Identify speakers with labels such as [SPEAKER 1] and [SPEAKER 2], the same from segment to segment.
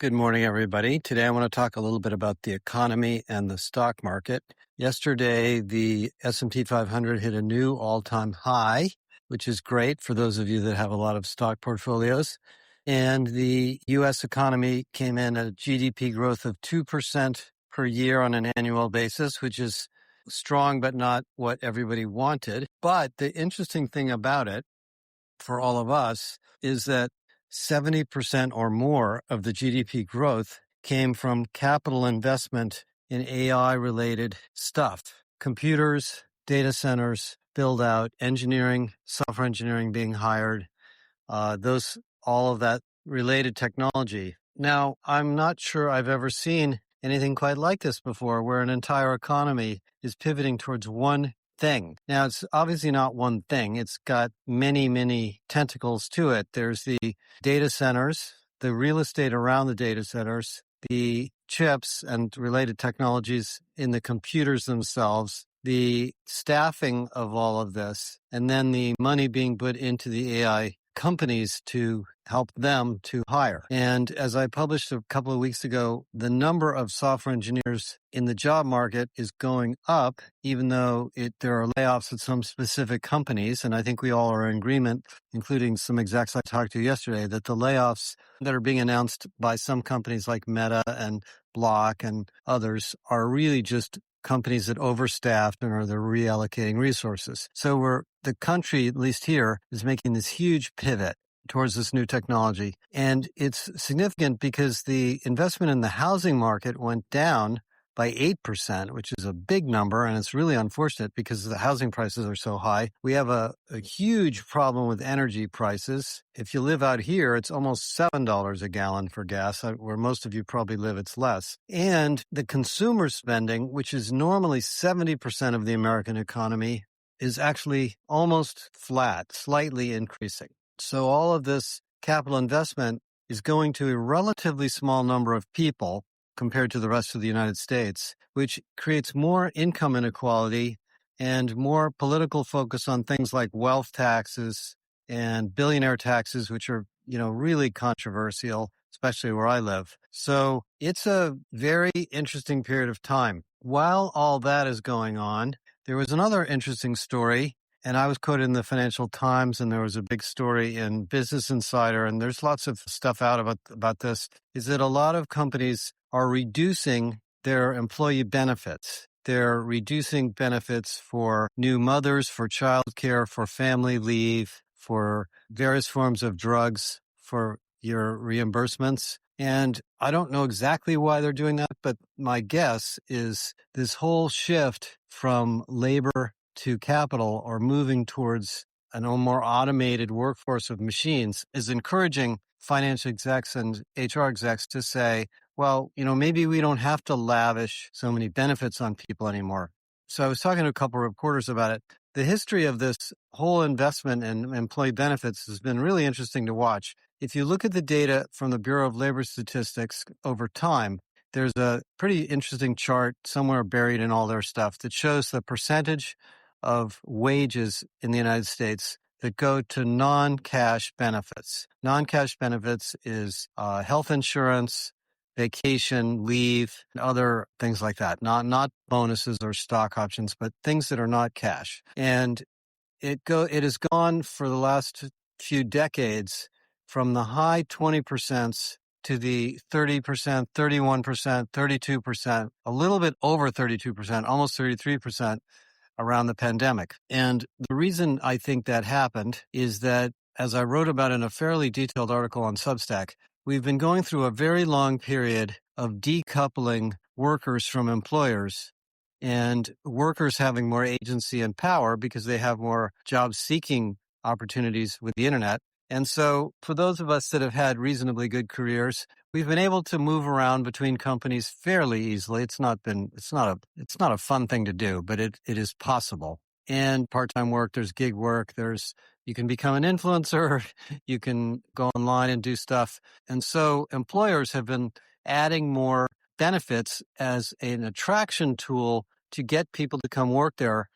[SPEAKER 1] Good morning, everybody. Today I want to talk a little bit about the economy and the stock market. Yesterday, the S&P 500 hit a new all-time high, which is great for those of you that have a lot of stock portfolios. And the U.S. economy came in at a GDP growth of 2% per year on an annual basis, which is strong, but not what everybody wanted. But the interesting thing about it for all of us is that 70% or more of the GDP growth came from capital investment in AI-related stuff. Computers, data centers, build out, engineering, software engineering being hired, all of that related technology. Now, I'm not sure I've ever seen anything quite like this before, where an entire economy is pivoting towards one thing. Now, it's obviously not one thing. It's got many, many tentacles to it. There's the data centers, the real estate around the data centers, the chips and related technologies in the computers themselves, the staffing of all of this, and then the money being put into the AI companies to help them to hire. And as I published a couple of weeks ago, the number of software engineers in the job market is going up, even though there are layoffs at some specific companies. And I think we all are in agreement, including some execs I talked to yesterday, that the layoffs that are being announced by some companies like Meta and Block and others are really just companies that overstaffed and they're reallocating resources. So the country, at least here, is making this huge pivot towards this new technology. And it's significant because the investment in the housing market went down by 8%, which is a big number. And it's really unfortunate because the housing prices are so high. We have a huge problem with energy prices. If you live out here, it's almost $7 a gallon for gas. Where most of you probably live, it's less. And the consumer spending, which is normally 70% of the American economy, is actually almost flat, slightly increasing. So all of this capital investment is going to a relatively small number of people compared to the rest of the United States, which creates more income inequality and more political focus on things like wealth taxes and billionaire taxes, which are, really controversial, especially where I live. So it's a very interesting period of time. While all that is going on, there was another interesting story. And I was quoted in the Financial Times, and there was a big story in Business Insider, and there's lots of stuff out about this, is that a lot of companies are reducing their employee benefits. They're reducing benefits for new mothers, for childcare, for family leave, for various forms of drugs, for your reimbursements. And I don't know exactly why they're doing that, but my guess is this whole shift from labor to capital or moving towards a more automated workforce of machines is encouraging finance execs and HR execs to say, well, maybe we don't have to lavish so many benefits on people anymore. So I was talking to a couple of reporters about it. The history of this whole investment in employee benefits has been really interesting to watch. If you look at the data from the Bureau of Labor Statistics over time, there's a pretty interesting chart somewhere buried in all their stuff that shows the percentage of wages in the United States that go to non-cash benefits. Non-cash benefits is health insurance, vacation, leave, and other things like that. Not bonuses or stock options, but things that are not cash. And it has gone for the last few decades from the high 20% to the 30%, 31%, 32%, a little bit over 32%, almost 33%. Around the pandemic. And the reason I think that happened is that, as I wrote about in a fairly detailed article on Substack, we've been going through a very long period of decoupling workers from employers and workers having more agency and power because they have more job-seeking opportunities with the internet. And so for those of us that have had reasonably good careers, we've been able to move around between companies fairly easily. It's not a fun thing to do, but it is possible. And part-time work, there's gig work, you can become an influencer, you can go online and do stuff. And so employers have been adding more benefits as an attraction tool to get people to come work there,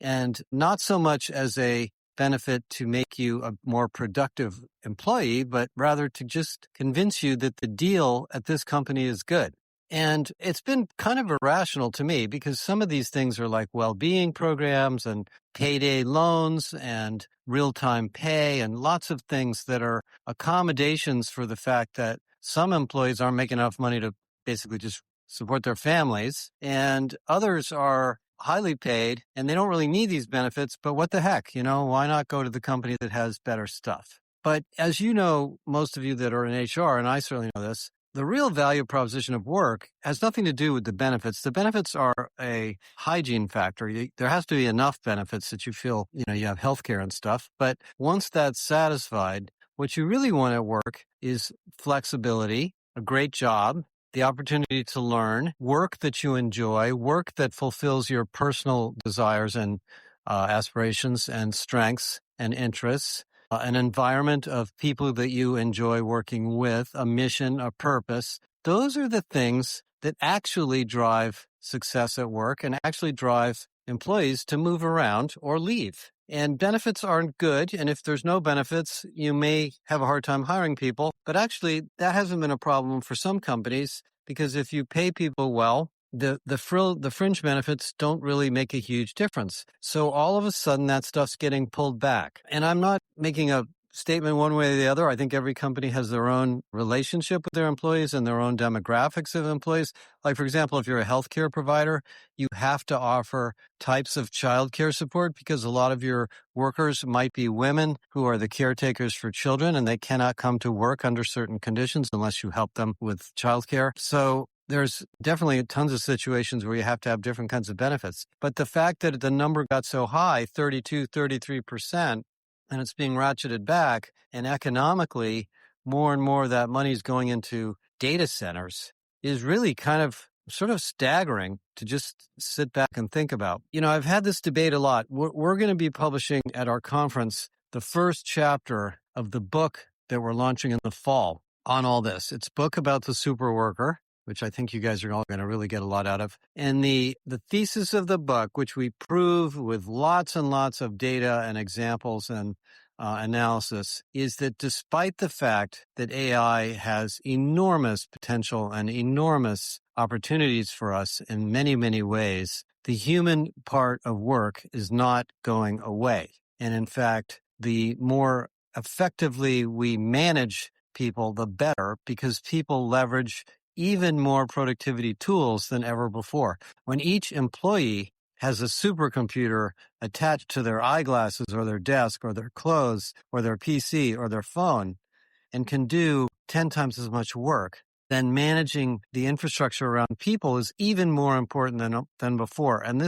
[SPEAKER 1] and not so much as a benefit to make you a more productive employee, but rather to just convince you that the deal at this company is good. And it's been kind of irrational to me because some of these things are like well-being programs and payday loans and real-time pay and lots of things that are accommodations for the fact that some employees aren't making enough money to basically just support their families, and others are highly paid and they don't really need these benefits, but what the heck, why not go to the company that has better stuff? But as you know, most of you that are in HR, and I certainly know this, the real value proposition of work has nothing to do with the benefits. The benefits are a hygiene factor. There has to be enough benefits that you feel, you have healthcare and stuff. But once that's satisfied, what you really want at work is flexibility, a great job, the opportunity to learn, work that you enjoy, work that fulfills your personal desires and aspirations and strengths and interests, an environment of people that you enjoy working with, a mission, a purpose. Those are the things that actually drive success at work and actually drive employees to move around or leave. And benefits aren't good. And if there's no benefits, you may have a hard time hiring people. But actually, that hasn't been a problem for some companies because if you pay people well, the fringe benefits don't really make a huge difference. So all of a sudden, that stuff's getting pulled back. And I'm not making a statement one way or the other. I think every company has their own relationship with their employees and their own demographics of employees. Like, for example, if you're a healthcare provider, you have to offer types of childcare support because a lot of your workers might be women who are the caretakers for children and they cannot come to work under certain conditions unless you help them with childcare. So there's definitely tons of situations where you have to have different kinds of benefits. But the fact that the number got so high, 32, 33%, and it's being ratcheted back, and economically, more and more of that money is going into data centers is really kind of sort of staggering to just sit back and think about. I've had this debate a lot. We're going to be publishing at our conference the first chapter of the book that we're launching in the fall on all this. It's a book about the super worker, which I think you guys are all going to really get a lot out of. And the thesis of the book, which we prove with lots and lots of data and examples and analysis, is that despite the fact that AI has enormous potential and enormous opportunities for us in many, many ways, the human part of work is not going away. And in fact, the more effectively we manage people, the better, because people leverage even more productivity tools than ever before. When each employee has a supercomputer attached to their eyeglasses or their desk or their clothes or their PC or their phone and can do 10 times as much work, then managing the infrastructure around people is even more important than before. And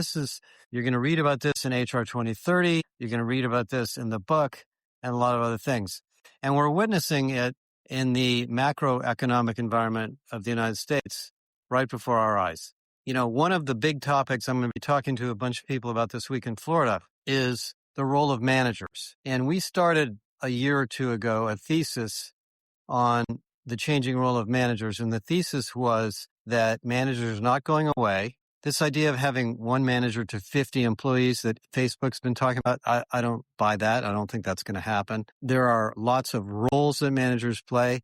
[SPEAKER 1] you're going to read about this in HR 2030. You're going to read about this in the book and a lot of other things. And we're witnessing it in the macroeconomic environment of the United States right before our eyes. One of the big topics I'm going to be talking to a bunch of people about this week in Florida is the role of managers. And we started a year or two ago a thesis on the changing role of managers. And the thesis was that managers are not going away. This idea of having one manager to 50 employees that Facebook's been talking about, I don't buy that. I don't think that's going to happen. There are lots of roles that managers play.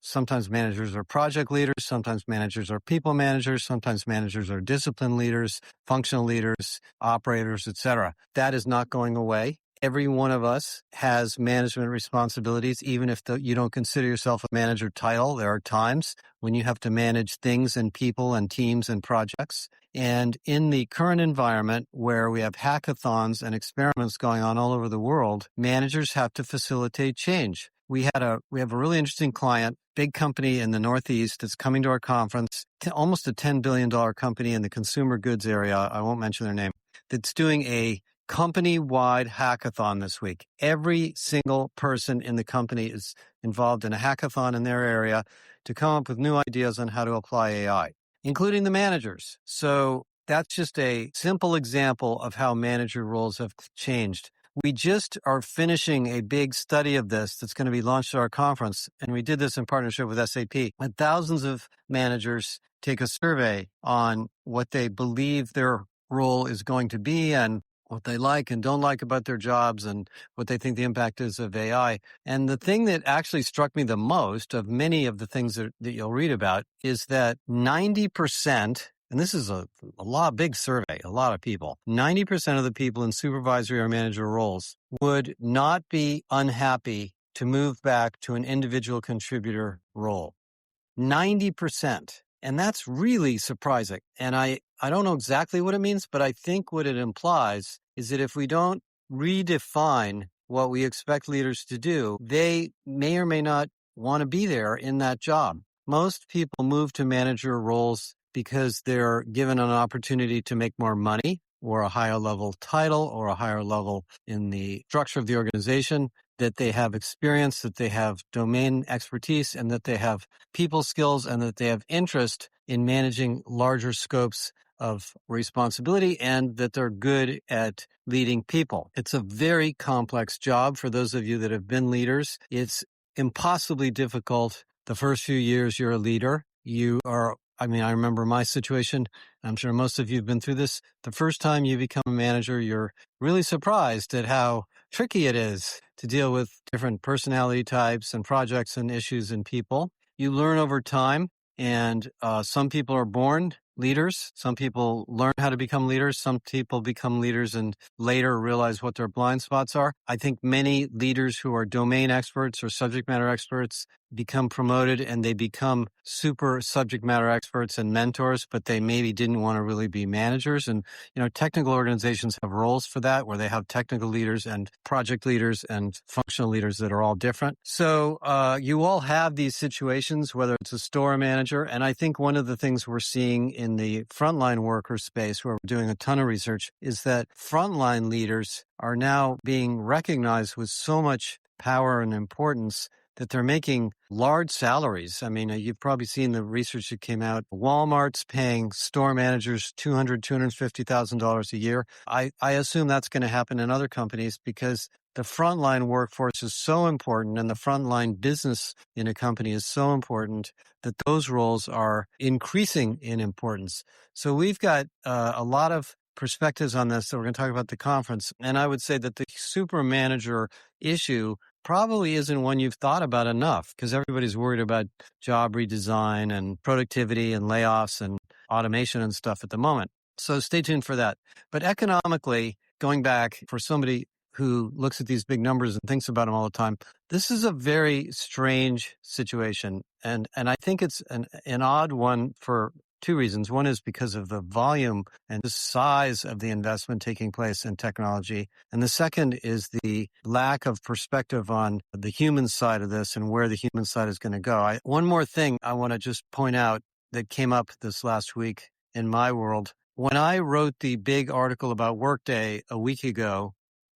[SPEAKER 1] Sometimes managers are project leaders, sometimes managers are people managers, sometimes managers are discipline leaders, functional leaders, operators, etc. That is not going away. Every one of us has management responsibilities, even if you don't consider yourself a manager title. There are times when you have to manage things and people and teams and projects. And in the current environment where we have hackathons and experiments going on all over the world, managers have to facilitate change. We have a really interesting client, big company in the Northeast that's coming to our conference, almost a $10 billion company in the consumer goods area. I won't mention their name, that's doing a company-wide hackathon this week. Every single person in the company is involved in a hackathon in their area to come up with new ideas on how to apply AI, including the managers. So that's just a simple example of how manager roles have changed. We just are finishing a big study of this that's going to be launched at our conference, and we did this in partnership with SAP. And thousands of managers take a survey on what they believe their role is going to be and what they like and don't like about their jobs and what they think the impact is of AI. And the thing that actually struck me the most of many of the things that you'll read about is that 90%, and this is a big survey, a lot of people, 90% of the people in supervisory or manager roles would not be unhappy to move back to an individual contributor role. 90%. And that's really surprising. And I don't know exactly what it means, but I think what it implies is that if we don't redefine what we expect leaders to do, they may or may not want to be there in that job. Most people move to manager roles because they're given an opportunity to make more money or a higher level title or a higher level in the structure of the organization, that they have experience, that they have domain expertise, and that they have people skills, and that they have interest in managing larger scopes of responsibility, and that they're good at leading people. It's a very complex job for those of you that have been leaders. It's impossibly difficult the first few years you're a leader. I remember my situation. I'm sure most of you have been through this. The first time you become a manager, you're really surprised at how tricky it is to deal with different personality types and projects and issues and people. You learn over time, and some people are born leaders. Some people learn how to become leaders. Some people become leaders and later realize what their blind spots are. I think many leaders who are domain experts or subject matter experts become promoted and they become super subject matter experts and mentors, but they maybe didn't want to really be managers. And, technical organizations have roles for that, where they have technical leaders and project leaders and functional leaders that are all different. So you all have these situations, whether it's a store manager. And I think one of the things we're seeing in the frontline worker space, where we're doing a ton of research, is that frontline leaders are now being recognized with so much power and importance that they're making large salaries. I mean, you've probably seen the research that came out. Walmart's paying store managers $200,000, $250,000 a year. I assume that's going to happen in other companies because the frontline workforce is so important and the frontline business in a company is so important that those roles are increasing in importance. So we've got a lot of perspectives on this that we're going to talk about at the conference. And I would say that the super manager issue probably isn't one you've thought about enough, because everybody's worried about job redesign and productivity and layoffs and automation and stuff at the moment. So stay tuned for that. But economically, going back, for somebody who looks at these big numbers and thinks about them all the time, this is a very strange situation. And I think it's an odd one for two reasons. One is because of the volume and the size of the investment taking place in technology. And the second is the lack of perspective on the human side of this and where the human side is going to go. One more thing I want to just point out that came up this last week in my world. When I wrote the big article about Workday a week ago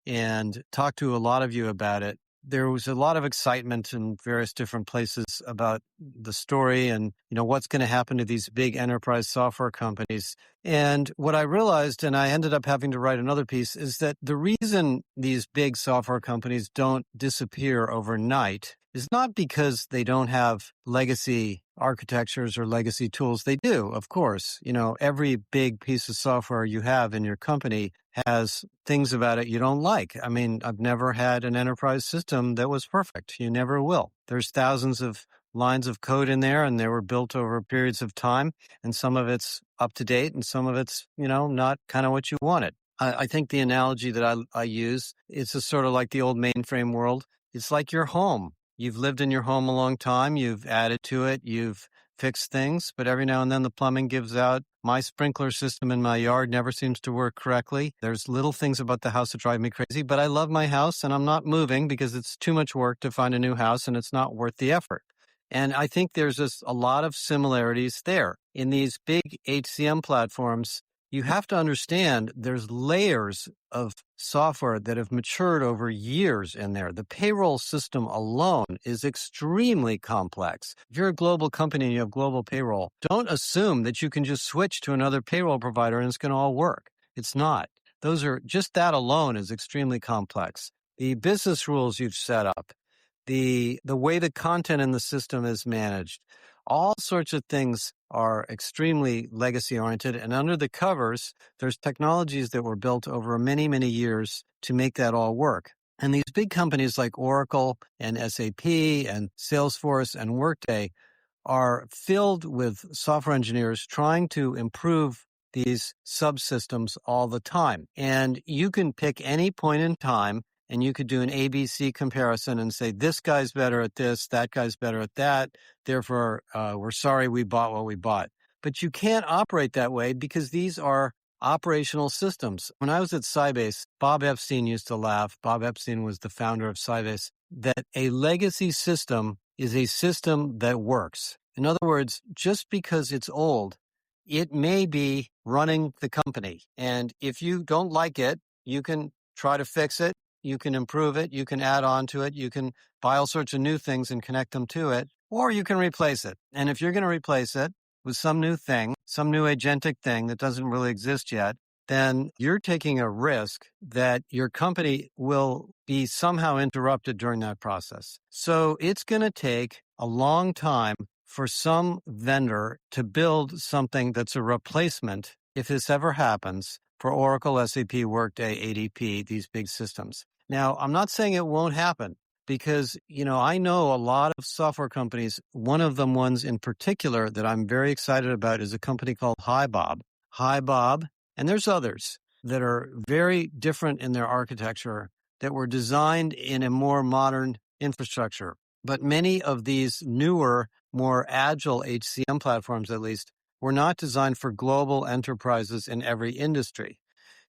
[SPEAKER 1] and talked to a lot of you about it, there was a lot of excitement in various different places about the story and, what's going to happen to these big enterprise software companies. And what I realized, and I ended up having to write another piece, is that the reason these big software companies don't disappear overnight is not because they don't have legacy architectures or legacy tools. They do, of course. Every big piece of software you have in your company has things about it you don't like. I mean, I've never had an enterprise system that was perfect. You never will. There's thousands of lines of code in there, and they were built over periods of time, and some of it's up to date and some of it's, not kind of what you wanted. I think the analogy that I use, it's a sort of like the old mainframe world. It's like your home. You've lived in your home a long time. You've added to it. You've fixed things, but every now and then the plumbing gives out. My sprinkler system in my yard never seems to work correctly. There's little things about the house that drive me crazy, but I love my house and I'm not moving because it's too much work to find a new house and it's not worth the effort. And I think there's just a lot of similarities there. In these big HCM platforms, you have to understand there's layers of software that have matured over years in there. The payroll system alone is extremely complex. If you're a global company and you have global payroll, don't assume that you can just switch to another payroll provider and it's going to all work. It's not. Just that alone is extremely complex. The business rules you've set up, the way the content in the system is managed, All sorts of things are extremely legacy oriented. And under the covers, there's technologies that were built over many, many years to make that all work. And these big companies like Oracle and SAP and Salesforce and Workday are filled with software engineers trying to improve these subsystems all the time. And you can pick any point in time and you could do an ABC comparison and say, this guy's better at this, that guy's better at that. Therefore, we're sorry we bought what we bought. But you can't operate that way because these are operational systems. When I was at Sybase, Bob Epstein used to laugh. Bob Epstein was the founder of Sybase, that a legacy system is a system that works. In other words, just because it's old, it may be running the company. And if you don't like it, you can try to fix it. You can improve it. You can add on to it. You can buy all sorts of new things and connect them to it, or you can replace it. And if you're going to replace it with some new thing, some new agentic thing that doesn't really exist yet, then you're taking a risk that your company will be somehow interrupted during that process. So it's going to take a long time for some vendor to build something that's a replacement, if this ever happens, for Oracle, SAP, Workday, ADP, these big systems. Now, I'm not saying it won't happen because, I know a lot of software companies. One of them ones in particular that I'm very excited about is a company called HiBob. HiBob, and there's others that are very different in their architecture that were designed in a more modern infrastructure. But many of these newer, more agile HCM platforms, at least, were not designed for global enterprises in every industry.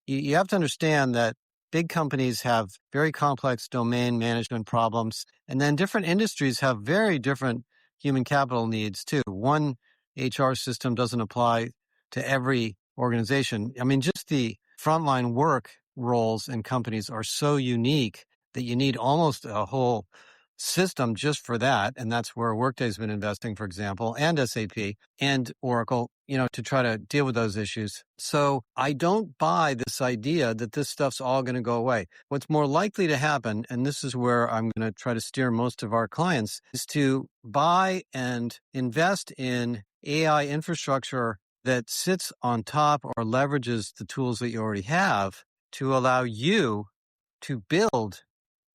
[SPEAKER 1] You have to understand that big companies have very complex domain management problems, and then different industries have very different human capital needs too. One HR system doesn't apply to every organization. I mean, just the frontline work roles in companies are so unique that you need almost a whole system just for that. And that's where Workday's been investing, for example, and SAP and Oracle, to try to deal with those issues. So I don't buy this idea that this stuff's all going to go away. What's more likely to happen, and this is where I'm going to try to steer most of our clients, is to buy and invest in AI infrastructure that sits on top or leverages the tools that you already have to allow you to build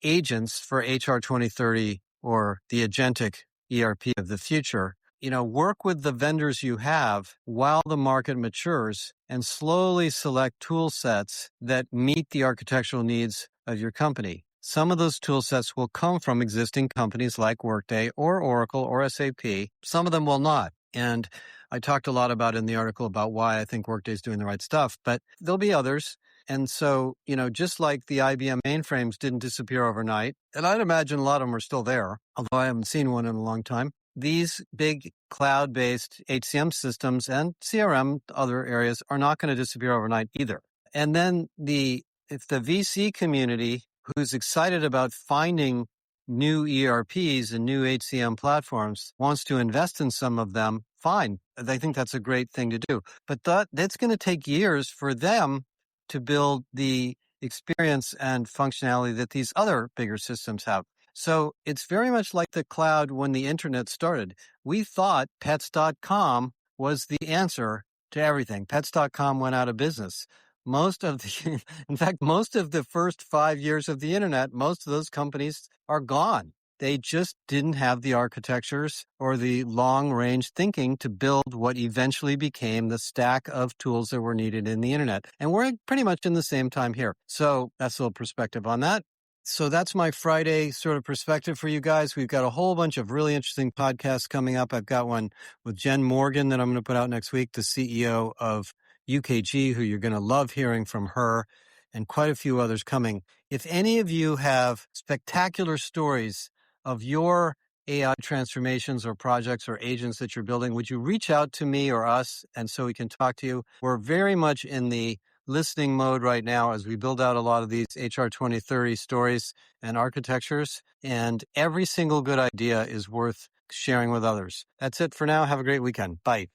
[SPEAKER 1] agents for HR 2030 or the Agentic ERP of the future. Work with the vendors you have while the market matures and slowly select tool sets that meet the architectural needs of your company. Some of those tool sets will come from existing companies like Workday or Oracle or SAP. Some of them will not. And I talked a lot about in the article about why I think Workday is doing the right stuff, but there'll be others. And so, just like the IBM mainframes didn't disappear overnight, and I'd imagine a lot of them are still there, although I haven't seen one in a long time, these big cloud-based HCM systems and CRM, other areas, are not going to disappear overnight either. And then if the VC community, who's excited about finding new ERPs and new HCM platforms, wants to invest in some of them, fine. I think that's a great thing to do. But that's going to take years for them to build the experience and functionality that these other bigger systems have. So it's very much like the cloud when the internet started. We thought pets.com was the answer to everything. Pets.com went out of business. In fact, most of the first 5 years of the internet, most of those companies are gone. They just didn't have the architectures or the long-range thinking to build what eventually became the stack of tools that were needed in the internet. And we're pretty much in the same time here. So that's a little perspective on that. So that's my Friday sort of perspective for you guys. We've got a whole bunch of really interesting podcasts coming up. I've got one with Jen Morgan that I'm going to put out next week, the CEO of UKG, who you're going to love hearing from her, and quite a few others coming. If any of you have spectacular stories of your AI transformations or projects or agents that you're building, would you reach out to me or us and so we can talk to you? We're very much in the listening mode right now as we build out a lot of these HR 2030 stories and architectures, and every single good idea is worth sharing with others. That's it for now. Have a great weekend. Bye.